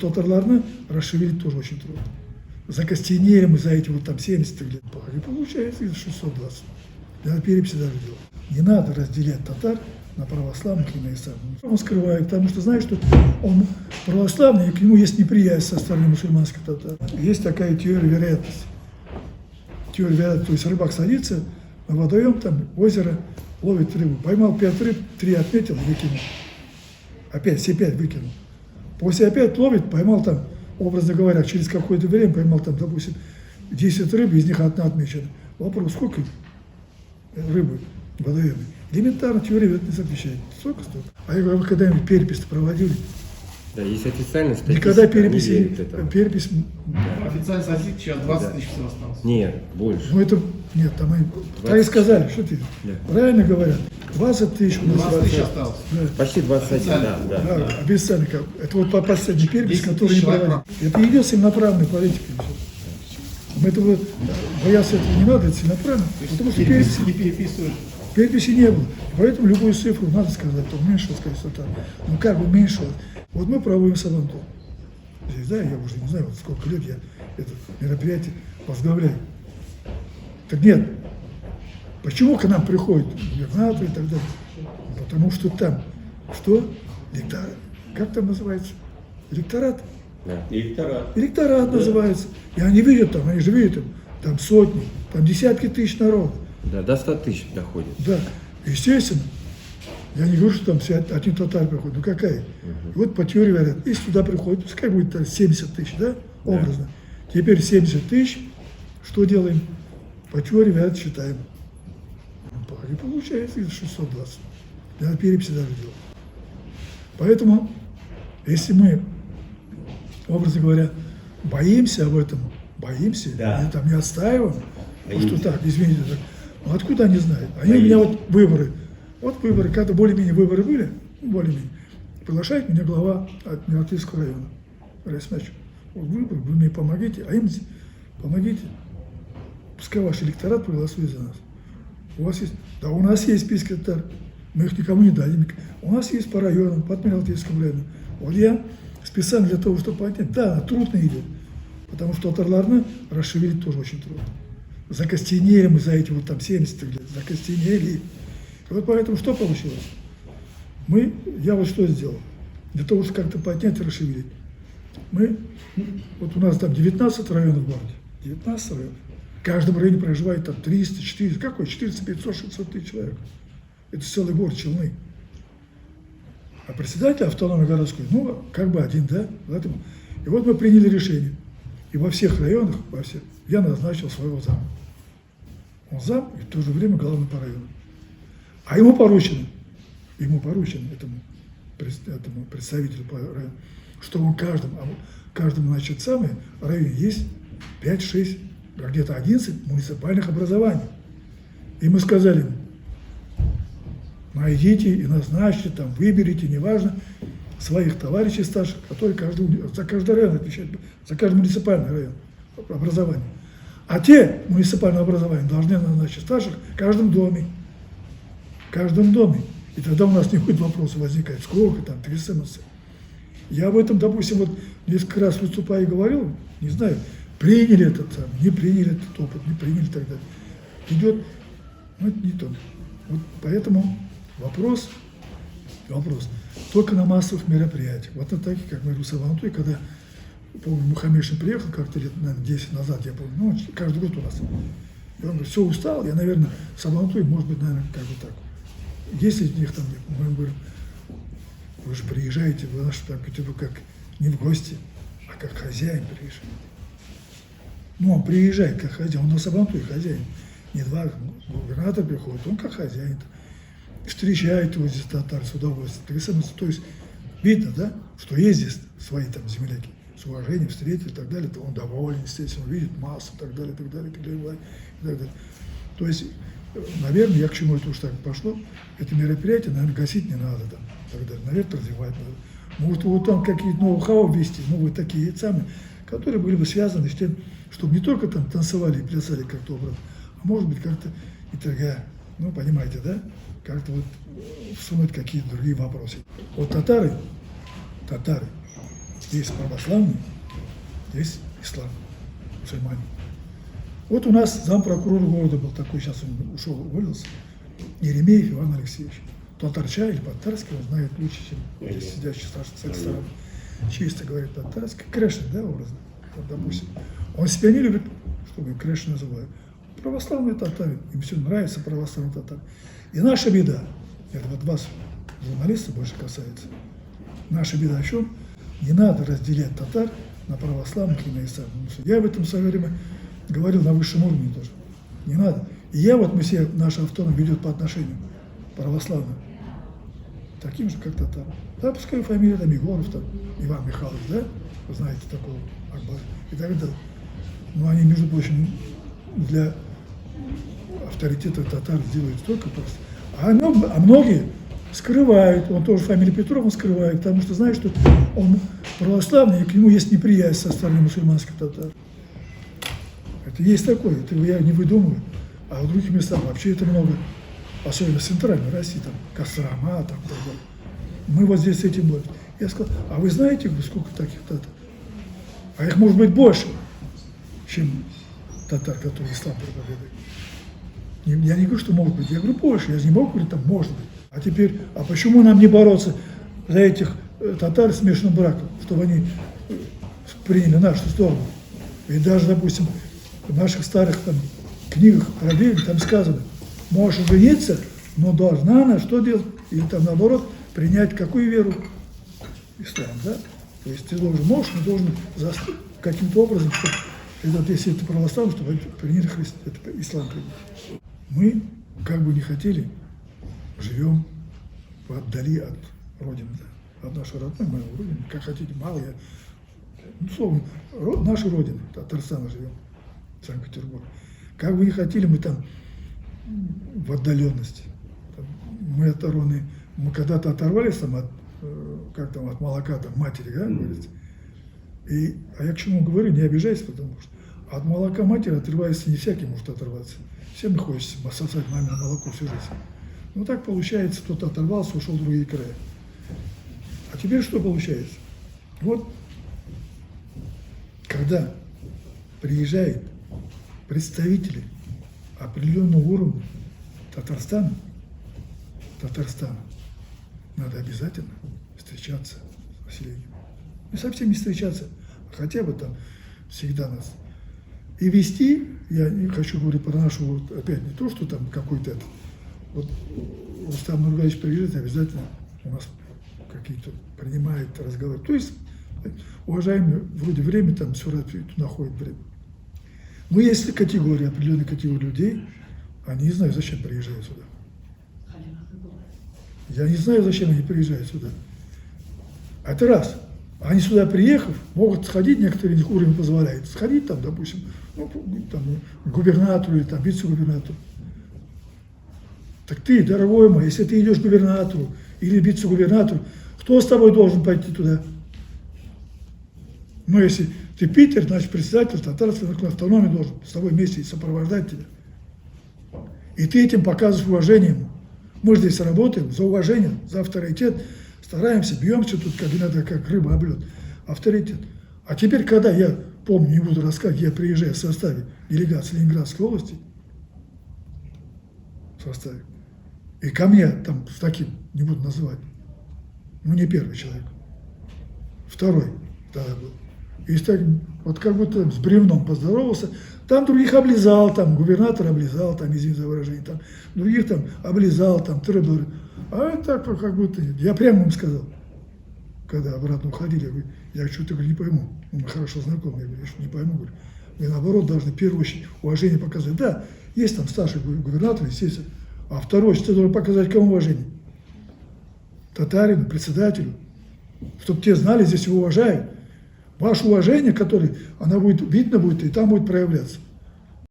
Татарларны расшевелить тоже очень трудно. Закостенеем за эти вот там 70 лет. И получается 620. Я на переписи даже делал. Не надо разделять татар на православных и на ислам. Он скрывает, потому что знает, что он православный, и к нему есть неприязнь со стороны мусульманских татар. Есть такая теория вероятности. Теория вероятности, то есть рыбак садится на водоем, там озеро, ловит рыбу. Поймал 5 рыб, 3 отметил и выкинул. Опять все 5 выкинул. После опять ловит, поймал там, образно говоря, через какое-то время поймал там, допустим, 10 рыб, из них одна отмечена. Вопрос, сколько рыбы в водоеме? Элементарно теория вероятности отвечает. Столько. А я говорю, вы когда-нибудь перепись проводили? Да, есть официальная статистика. Никогда перепись. Официальная статистика сейчас 20 тысяч всего осталось. Нет, больше. Ну это, нет, там они, так и сказали, что ты, Да. правильно говорят, 20 тысяч у нас. 20 тысяч осталось. Да. Почти 21, да. Да, обещали, как. Это вот по последней перепись, 10 которую тысяч не проводили. Это идет сильноправная политика. Мы этого бояться этого не надо, это сильноправно, потому что Не переписывают. переписи не было. Поэтому любую цифру надо сказать, то уменьшилось количество там. Ну как уменьшилось? Вот мы проводим сабантуй. Здесь, да, я уже не знаю, вот сколько лет я это мероприятие возглавляю. Так нет. Почему к нам приходят губернаторы и так далее? Потому что там, что? Электорат. Как там называется? Электорат? Да. Электорат называется. И они видят там, они же видят там сотни, там десятки тысяч народа. Да, до 100 тысяч доходит. Да, естественно. Я не говорю, что там все один татар приходит. Ну какая? И вот по теории говорят, если туда приходит, пускай будет там 70 тысяч, да, образно. Теперь 70 тысяч, что делаем? По теории говорят, считаем. И получается 620. Я на переписи даже делал. Поэтому, если мы, образно говоря, боимся об этом, боимся, Да. и там не отстаиваем, Боимся. что так, извините, так, ну откуда они знают? Они у меня вот выборы. Вот выборы, когда более-менее выборы были, более-менее, приглашает меня глава Адмиралтейского района. Говорит, значит, вот выборы, вы мне помогите, а им помогите. Пускай ваш электорат проголосует за нас. У вас есть, да у нас есть списки татар, мы их никому не дадим. У нас есть по районам, по Адмиралтейскому району. Вот я специально для того, чтобы понять, да, трудно идет, потому что татарларны расшевелить тоже очень трудно. Закостенели мы за эти вот там 70 лет, закостенели. И вот поэтому что получилось? Я вот что сделал, для того, чтобы как-то поднять и расшевелить. Вот у нас там 19 районов в городе, 19 районов. В каждом районе проживает там 300, 400, какой? 400, 500, 600 тысяч человек. Это целый город Челны. А председатель автономной городской, ну, как бы один, да? Поэтому. И вот мы приняли решение. И во всех районах, я назначил своего зама. Он зам и в то же время главный по району. А ему поручено, этому представителю по району, что он каждому, значит, районе есть 5-6, где-то 11 муниципальных образований. И мы сказали ему, найдите и назначьте, там, выберите, неважно, своих товарищей старших, которые за каждый район отвечают, за каждый муниципальный район образования. А те муниципальные образования должны назначить старших в каждом доме. В каждом доме. И тогда у нас не будет вопроса возникать, сколько там, 300. Я об этом, допустим, вот несколько раз выступая и говорил, не знаю, приняли не приняли этот опыт, не приняли и так далее. Идет, ну это не то. Вот поэтому вопрос только на массовых мероприятиях. Вот на таких, как мы в Сабантуе, когда, помню, Мухаммедшин приехал как-то лет, наверное, 10 назад, я помню, ну, каждый год у нас. И он говорит, все, устал, я, наверное, Сабантуй, может быть, наверное, как бы так. Если них там нет, мы говорим, вы же приезжаете в наш Петербург как не в гости, а как хозяин приезжает. Ну, он приезжает как хозяин, он на Сабантуе хозяин. Не два губернатора приходят, он как хозяин. Встречает его здесь татар с удовольствием. То есть видно, да, что есть здесь свои там земляки, с уважением встретили и так далее, то он доволен, естественно, он видит массу и так далее, и так далее, и так далее, и так далее. То есть, наверное, я к чему это уж так пошло, это мероприятие, наверное, гасить не надо там, и так далее, наверное, развивать надо. Может, вот там какие-то ноу-хау ввести, новые такие самые, которые были бы связаны с тем, чтобы не только там танцевали и плясали как-то образом, а может быть как-то и торгая, ну, понимаете, да? Как-то вот всунуть какие-то другие вопросы. Вот татары, Есть православные, есть ислам, мусульмане. Вот у нас зампрокурора города был такой, сейчас он ушел, уволился, Еремеев Иван Алексеевич. Татарча или по-татарски он знает лучше, чем здесь сидящий с этой стороны. Чисто говорит по-татарски. Крешин, да, образно, вот, допустим. Он себя не любит, чтобы Крешин называют. Православный татарин, им все нравится православный татарин. И наша беда, это вот вас, журналистов, больше касается, наша беда о чем? Не надо разделять татар на православных и на исламных. Я об этом в свое время говорил на высшем уровне тоже. Не надо. И я вот, мы все, наш автоном ведет по отношению православным, таким же, как татар. Да, пускай фамилия там Егоров, там, Иван Михайлович, да, вы знаете такого, и так далее. Но они, между прочим, для авторитета татар сделают столько просто. А многие скрывают, он тоже фамилию Петров, он скрывает, потому что знает, что он православный, и к нему есть неприязнь со стороны мусульманских татар. Это есть такое, это я не выдумываю. А в других местах вообще это много, особенно в центральной России, там, Кострома, там, так далее. Мы вот здесь с этим боремся. Я сказал, а вы знаете, сколько таких татар? А их может быть больше, чем татар, которые ислам проповедуют. Я не говорю, что могут быть, я говорю больше, я не могу говорить, там может быть. А теперь, а почему нам не бороться за этих татар смешанным браком, чтобы они приняли нашу сторону? Ведь даже, допустим, в наших старых там книгах про Библию там сказано, можешь жениться, но должна она что делать? Или там наоборот, принять какую веру? Ислам, да? То есть ты должен, можешь, но должен каким-то образом, чтобы, если это православие, чтобы приняли это ислам принять. Мы, как бы не хотели, живем вдали от Родины, да? От нашей родной, моей Родины, как хотите, мало я, ну, словом, нашей Родины, Татарстана живем, Санкт-Петербург. Как бы не хотели, мы там в отдаленности. Мы оторваны, мы когда-то оторвались там от, как там, от молока там, матери, да, говорится. А я к чему говорю, не обижайся, потому что от молока матери отрывается не всякий может оторваться. Всем хочется сосать мамино молоко всю жизнь. Ну так получается, кто-то оторвался, ушел в другие края. А теперь что получается? Вот, когда приезжают представители определенного уровня Татарстана, надо обязательно встречаться с населением. Не совсем не встречаться, а хотя бы там всегда нас. И вести, я не хочу говорить про нашу, вот, опять не то, что там какой-то, вот Рустам Нургалевич приезжает, обязательно у нас какие-то принимает разговоры. То есть, уважаемые, вроде время там все находит время. Но есть категория, определенная категория людей, они не знают, зачем приезжают сюда. Я не знаю, зачем они приезжают сюда. Это раз. Они сюда приехав, могут сходить, некоторые их уровень позволяет, сходить там, допустим, ну, там, к губернатору или там, вице-губернатору. Так ты, дорогой мой, если ты идешь к губернатору или вице-губернатору, кто с тобой должен пойти туда? Ну, если ты Питер, значит, председатель татарской автономии должен с тобой вместе сопровождать тебя. И ты этим показываешь уважение ему. Мы здесь работаем за уважение, за авторитет, стараемся, бьемся тут, как иногда, как рыба об лед. Авторитет. А теперь, когда я помню, не буду рассказывать, я приезжаю в составе делегации Ленинградской области, в составе, и ко мне там с таким, не буду называть, ну не первый человек, второй тогда был. И с таким, вот как будто с бревном поздоровался, там других облизал, там губернатор облизал, там, извините за выражение, там других там облизал, там требовали. А так как будто нет. Я прямо им сказал, когда обратно уходили, я говорю, я что-то не пойму. Мы хорошо знакомы, я говорю, я что не пойму, говорю. Вы наоборот должны в первую очередь уважение показать. Да, есть там старший губернатор, естественно, а второй, ты должен показать кому уважение? Татарину, председателю, чтобы те знали, здесь его уважают. Ваше уважение, которое, оно будет, видно будет, и там будет проявляться.